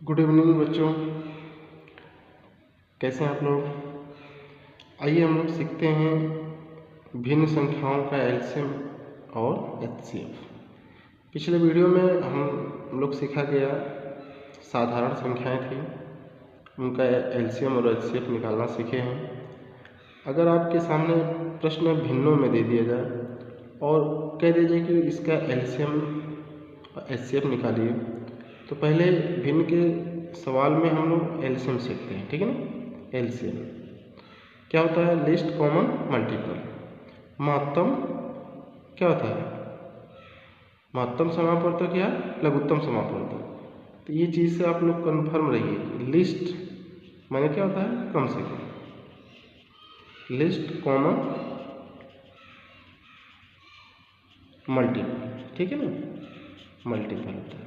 Good evening बच्चों, कैसे हैं आप लोग। आइए हम लोग सीखते हैं भिन्न संख्याओं का एलसीएम और एचसीएफ। पिछले वीडियो में हम लोग सीखा गया साधारण संख्याएं थी, उनका एलसीएम और एचसीएफ निकालना सीखे हैं। अगर आपके सामने प्रश्न भिन्नों में दे दिया जाए और कह दीजिए कि इसका एलसीएम और एचसीएफ निकालिए, तो पहले भिन्न के सवाल में हम लोग एलसीएम सीखते हैं, ठीक है ना। एलसीएम क्या होता है? List common multiple. महत्तम क्या होता है? महत्तम समापवर्तक या लघुत्तम समापवर्तक। तो ये चीज़ से आप लोग कन्फर्म रहिए। लिस्ट माने क्या होता है? कम से कम। लिस्ट कॉमन मल्टीपल, ठीक है ना। मल्टीपल होता है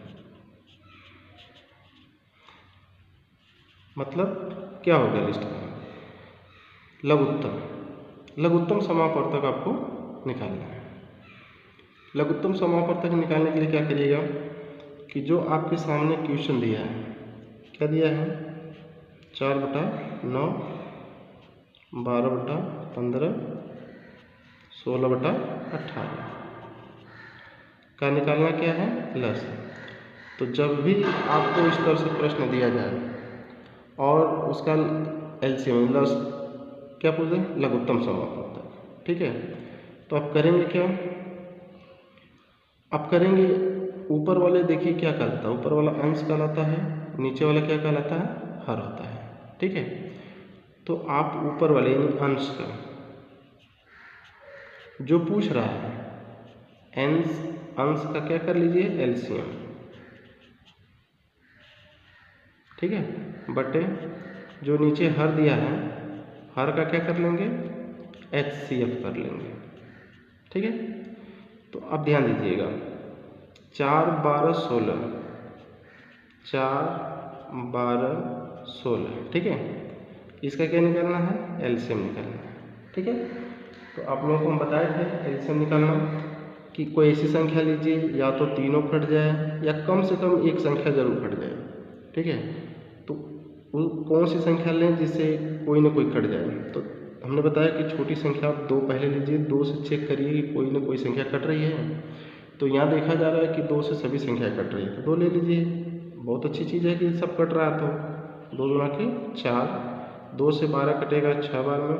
मतलब क्या हो गया लिस्ट का? लघुत्तम समापवर्तक आपको निकालना है। लघुत्तम समापवर्तक निकालने के लिए क्या करिएगा कि जो आपके सामने क्वेश्चन दिया है, क्या दिया है? 4/9, 12/15, 16/18 का निकालना क्या है? लस। तो जब भी आपको इस तरह से प्रश्न दिया जाए और उसका एलसीएम लस क्या पूछते हैं? लघुत्तम समापवर्तक, ठीक है। तो आप करेंगे क्या? आप करेंगे ऊपर वाले, देखिए क्या कहलाता है? ऊपर वाला अंश कहलाता है, नीचे वाला क्या कहलाता है? हर होता है, ठीक है। तो आप ऊपर वाले अंश का जो पूछ रहा है अंश का क्या कर लीजिए? एलसीएम, ठीक है, बटे जो नीचे हर दिया है, हर का क्या कर लेंगे? एचसीएफ कर लेंगे, ठीक है। तो अब ध्यान दीजिएगा, 4, 12, 16, 4, 12, 16, ठीक है। इसका क्या निकालना है? एलसीएम निकालना है, ठीक है। तो आप लोगों को हम बताए थे एलसीएम निकालना कि कोई ऐसी संख्या लीजिए या तो तीनों कट जाए या कम से कम एक संख्या जरूर कट जाए, ठीक है। तो कौन सी संख्या लें जिससे कोई ना कोई कट जाए? तो हमने बताया कि छोटी संख्या आप 2 पहले लीजिए, 2 से चेक करिए कि कोई ना कोई संख्या कट रही है। तो यहाँ देखा जा रहा है कि 2 से सभी संख्या कट रही है, तो 2 ले लीजिए। बहुत अच्छी चीज़ है कि सब कट रहा है। तो 2 गुना के 4, 2 से 12 कटेगा 6 बार में,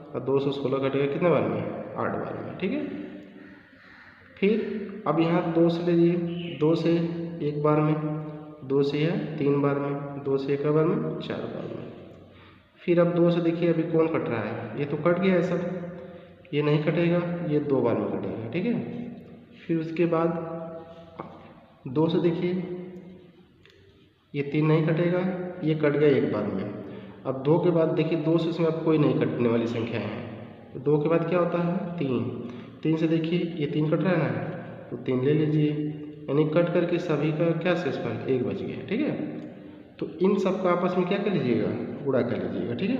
और 2 से 16 कटेगा कितने बार में? 8 बार में, ठीक है। फिर अब यहाँ 2 से लीजिए, 2 से 1 बार में, 2 से या 3 बार में, 2 से 1 बार में, 4 बार में। फिर अब 2 से देखिए अभी कौन कट रहा है? ये तो कट गया है सब, ये नहीं कटेगा, ये 2 बार में कटेगा, ठीक है। फिर उसके बाद 2 से देखिए ये 3 नहीं कटेगा, ये कट गया 1 बार में। अब 2 के बाद देखिए 2 से इसमें अब कोई नहीं कटने वाली संख्या है, तो 2 के बाद क्या होता है? 3 से देखिए ये 3 कट रहा है ना, तो 3 ले लीजिए, यानी कट करके सभी का क्या शेषफल? 1 बच गया, ठीक है। तो इन सब का आपस में क्या कर लीजिएगा? गुणा कर लीजिएगा, ठीक है।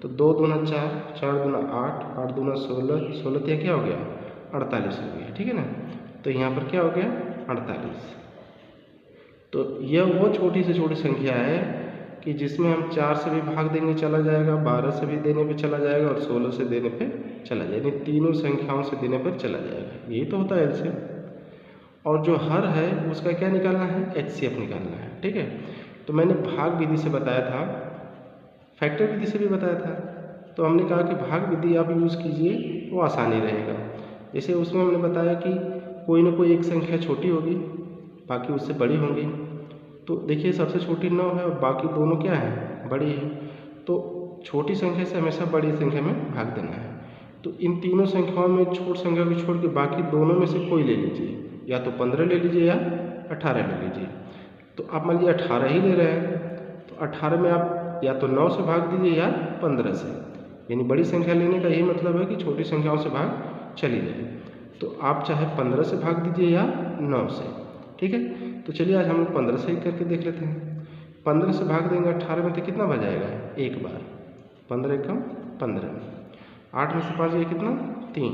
तो 2 दूना 4, 4 दूना 8, 8 दूना 16, 16 क्या हो गया? 48 हो गया, ठीक है ना। तो यहाँ पर क्या हो गया? 48। तो यह वो छोटी से छोटी संख्या है कि जिसमें हम 4 से भी भाग देंगे चला जाएगा, 12 से भी देने पे चला जाएगा और 16 से देने पे चला जाएगा, यानी तीनों संख्याओं से देने पर चला जाएगा। यही तो होता है एलसीएम। और जो हर है उसका क्या निकालना है? एचसीएफ निकालना है, ठीक है। तो मैंने भाग विधि से बताया था, फैक्टर विधि से भी बताया था। तो हमने कहा कि भाग विधि आप यूज़ कीजिए, वो आसानी रहेगा। जैसे उसमें हमने बताया कि कोई ना कोई एक संख्या छोटी होगी, बाकी उससे बड़ी होंगी। तो देखिए सबसे छोटी 9 है और बाकी दोनों क्या है? बड़ी है। तो छोटी संख्या से हमेशा बड़ी संख्या में भाग देना है। तो इन तीनों संख्याओं में छोटी संख्या को छोड़ के बाकी दोनों में से कोई ले लीजिए, या तो 15 ले लीजिए या 18 ले लीजिए। तो आप मान लीजिए 18 ही ले रहे हैं, तो 18 में आप या तो 9 से भाग दीजिए या 15 से, यानी बड़ी संख्या लेने का यही मतलब है कि छोटी संख्याओं से भाग चली जाए। तो आप चाहे 15 से भाग दीजिए या 9 से, ठीक है। तो चलिए आज हम लोग 15 से ही करके देख लेते हैं। 15 से भाग देंगे 18 में तो कितना बच जाएगा? 1 बार। 15 एकम 15, 8 में से 5 गया कितना? 3।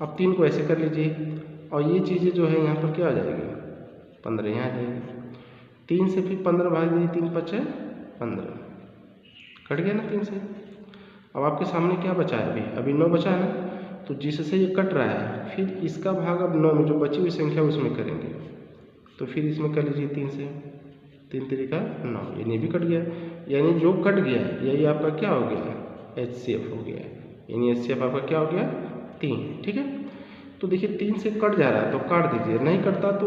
अब 3 को ऐसे कर लीजिए और ये चीज़ें जो है यहाँ पर क्या आ जाएगी? 15 यहाँ आ जाएगी। 3 से फिर 15 भाग दीजिए, 3 पचे 15, कट गया ना 3 से। अब आपके सामने क्या बचा है, अभी 9 बचा है ना, तो जिससे ये कट रहा है फिर इसका भाग अब 9 में जो बची हुई संख्या उसमें करेंगे, तो फिर इसमें कर लीजिए 3 से, 3 तरीका 9, यानी भी कट गया, यानी जो कट गया यही आपका क्या हो गया, HCF हो गया, यानी HCF आपका क्या हो गया 3। ठीक है, तो देखिए 3 से कट जा रहा है तो काट दीजिए, नहीं कटता तो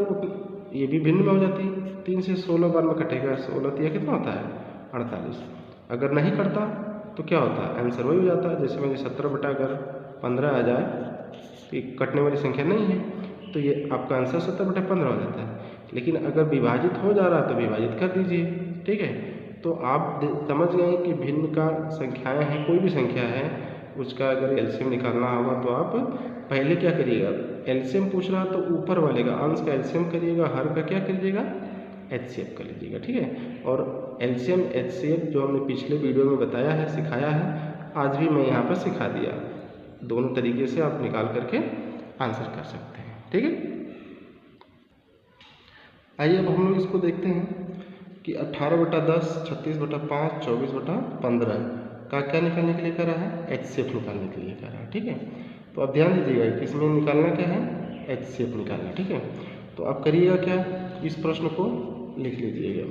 ये भी भिन्न में हो जाती है। 3 से 16 बार में कटेगा, 16 तिया कितना होता है 48। अगर नहीं कटता तो क्या होता है, आंसर वही हो जाता है। जैसे मैं 17 बटा अगर 15 आ जाए तो ये कटने वाली संख्या नहीं है, तो ये आपका आंसर 17 बटा 15 हो जाता है। लेकिन अगर विभाजित हो जा रहा है तो विभाजित कर दीजिए। ठीक है, तो आप समझ गए कि भिन्न का संख्याएं हैं, कोई भी संख्या है उसका अगर एलसीएम निकालना होगा तो आप पहले क्या करिएगा, एलसीएम पूछ रहा तो ऊपर वाले का अंश का एलसीएम करिएगा, हर का क्या करिएगा HCF कर लीजिएगा। ठीक है, और एलसीएम HCF जो हमने पिछले वीडियो में बताया है, सिखाया है, आज भी मैं यहाँ पर सिखा दिया। दोनों तरीके से आप निकाल करके आंसर कर सकते हैं। ठीक है, आइए अब हम लोग इसको देखते हैं कि 18 बटा 10, 36 बटा 5, 24 बटा 15 का क्या निकालने के लिए कर रहा है, HCF निकालने के लिए कर रहा है। ठीक है, तो आप ध्यान दीजिएगा कि इसमें निकालना क्या है, HCF निकालना। ठीक है, तो आप करिएगा क्या, इस प्रश्न को लिख लीजिएगा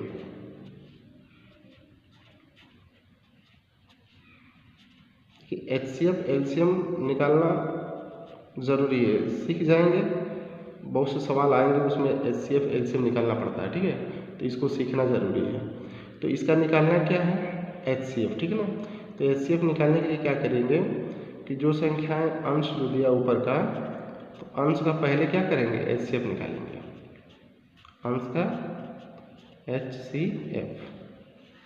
कि HCF LCM निकालना ज़रूरी है, सीख जाएंगे, बहुत से सवाल आएंगे उसमें HCF LCM निकालना पड़ता है। ठीक है, तो इसको सीखना ज़रूरी है। तो इसका निकालना क्या है, HCF। ठीक है ना, तो HCF निकालने के लिए क्या करेंगे कि जो संख्याएं अंश जो दिया ऊपर का, तो अंश का पहले क्या करेंगे, HCF निकालेंगे, अंश का HCF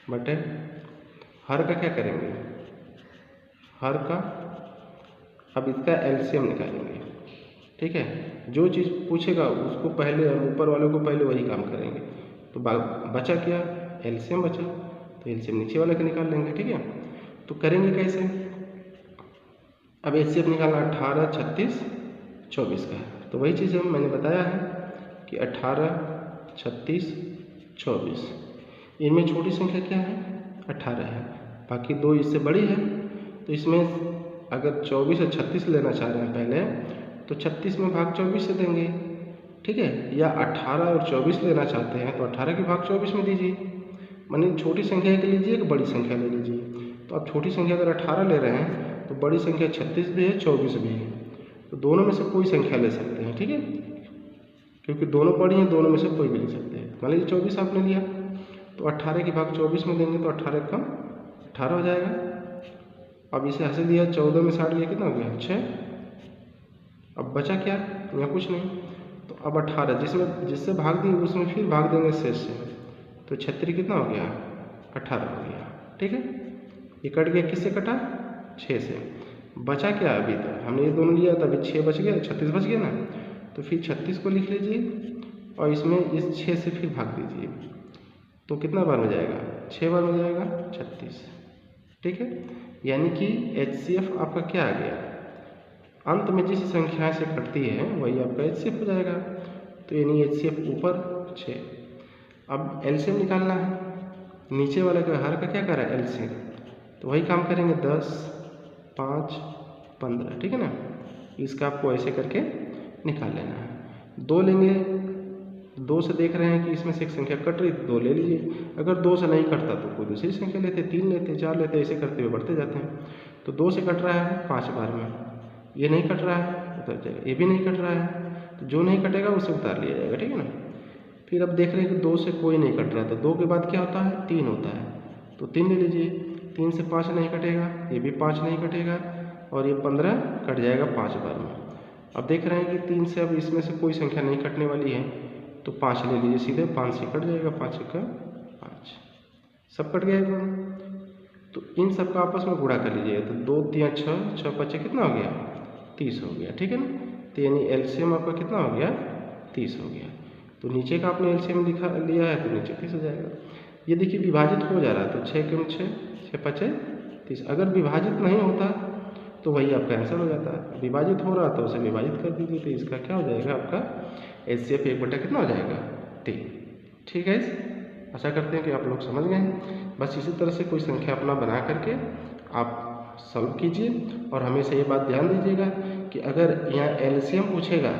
बटे हर का क्या करेंगे, हर का अब इसका LCM निकालेंगे। ठीक है, जो चीज़ पूछेगा उसको पहले, हम ऊपर वाले को पहले वही काम करेंगे। तो बचा क्या, LCM बचा, तो LCM नीचे वाले का निकाल लेंगे। ठीक है, तो करेंगे कैसे, अब HCF निकालना 18, 36, 24 का है, तो वही चीज़ मैंने बताया है कि 18, 36, 24, इनमें छोटी संख्या क्या है 18 है, बाकी दो इससे बड़ी है। तो इसमें अगर 24 और 36 लेना चाह रहे हैं पहले, तो 36 में भाग 24 से देंगे। ठीक है, या 18 और 24 लेना चाहते हैं तो 18 के भाग 24 में दीजिए, मानिए छोटी संख्या के लीजिए कि बड़ी संख्या ले लीजिए। तो आप छोटी संख्या अगर 18 ले रहे हैं तो बड़ी संख्या 36 भी है, 24 भी है, तो दोनों में से कोई संख्या ले सकते हैं। ठीक है, क्योंकि दोनों बड़ी हैं, दोनों में से कोई भी ले सकते हैं। मान लीजिए 24 आपने लिया तो 18 के भाग 24 में देंगे तो 18 कम 18 हो जाएगा। अब इसे हंस दिया, 14 में 60 लिया, कितना हो गया 6। अब बचा क्या, यहाँ कुछ नहीं, तो अब 18 जिससे भाग दिए उसमें फिर भाग देंगे शेष से, तो 36 कितना हो गया 18 हो गया। ठीक है, ये कट गया, किससे कटा 6 से। बचा क्या, अभी तो हमने ये दोनों लिया था, अभी 6 बच गया, 36 बच गया ना, तो फिर 36 को लिख लीजिए और इसमें इस 6 से फिर भाग दीजिए, तो कितना बार में जाएगा 6 बार में जाएगा 36। ठीक है, यानी कि HCF आपका क्या आ गया, अंत में जिस संख्या से कटती है वही आपका HCF हो जाएगा। तो यानी HCF ऊपर 6। अब LCM निकालना है, नीचे वाले का हर का क्या कर रहा है LCM, तो वही काम करेंगे 10, 5, 15। ठीक है ना, इसका आपको ऐसे करके निकाल लेना है। 2 लेंगे, 2 से देख रहे हैं कि इसमें से एक संख्या कट रही, 2 ले लीजिए। अगर 2 से नहीं कटता तो कोई दूसरी संख्या लेते, 3 लेते, 4 लेते, ऐसे करते हुए बढ़ते जाते हैं। तो 2 से कट रहा है 5 बार में, ये नहीं कट रहा है उतर जाएगा, ये भी नहीं कट रहा है, तो जो नहीं कटेगा उसे उतार लिया जाएगा। ठीक है ना, फिर अब देख रहे हैं कि 2 से कोई नहीं कट रहा है, तो 2 के बाद क्या होता है 3 होता है, तो 3 ले लीजिए। 3 से 5 नहीं कटेगा, ये भी 5 नहीं कटेगा, और ये 15 कट जाएगा 5 बार में। अब देख रहे हैं कि 3 से अब इसमें से कोई संख्या नहीं कटने वाली है, तो 5 ले लीजिए सीधे, 5 से कट जाएगा, 5 का 5, सब कट गया। तो इन सब का आपस में गुणा कर लीजिएगा, तो 2 3 6, 6 5 कितना हो गया 30 हो गया। ठीक है ना, तो यानी LCM आपका कितना हो गया 30 हो गया। तो नीचे का आपने LCM दिखा लिया है, तो नीचे 30 हो जाएगा। ये देखिए विभाजित हो जा रहा है, तो 6 कम 6, 6 5 30। अगर विभाजित नहीं होता तो वही आपका आंसर हो जाता है, विभाजित हो रहा तो उसे विभाजित कर दीजिए, तो इसका क्या हो जाएगा आपका HCF 1 बटा कितना हो जाएगा 3। ठीक है। आशा करते हैं कि आप लोग समझ गए हैं। बस इसी तरह से कोई संख्या अपना बना करके आप सॉल्व कीजिए और हमेशा ये बात ध्यान दीजिएगा कि अगर यहाँ एलसीएम पूछेगा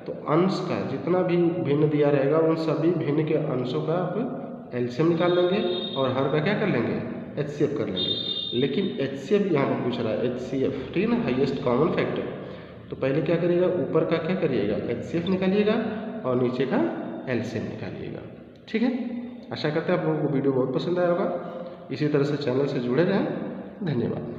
तो अंश का जितना भी भिन्न दिया रहेगा उन सभी भिन्न के अंशों का आप एलसीएम निकाल लेंगे और हर का क्या कर लेंगे, एचसीएफ कर लेंगे। लेकिन एचसीएफ यहाँ पर पूछ रहा है, एचसीएफ, ठीक है ना, हाईएस्ट कॉमन फैक्टर। तो पहले क्या करिएगा, ऊपर का क्या करिएगा, एचसीएफ निकालिएगा और नीचे का एलसीएम निकालिएगा। ठीक है, आशा करते हैं आप लोगों को वीडियो बहुत पसंद आया होगा। इसी तरह से चैनल से जुड़े रहें। धन्यवाद।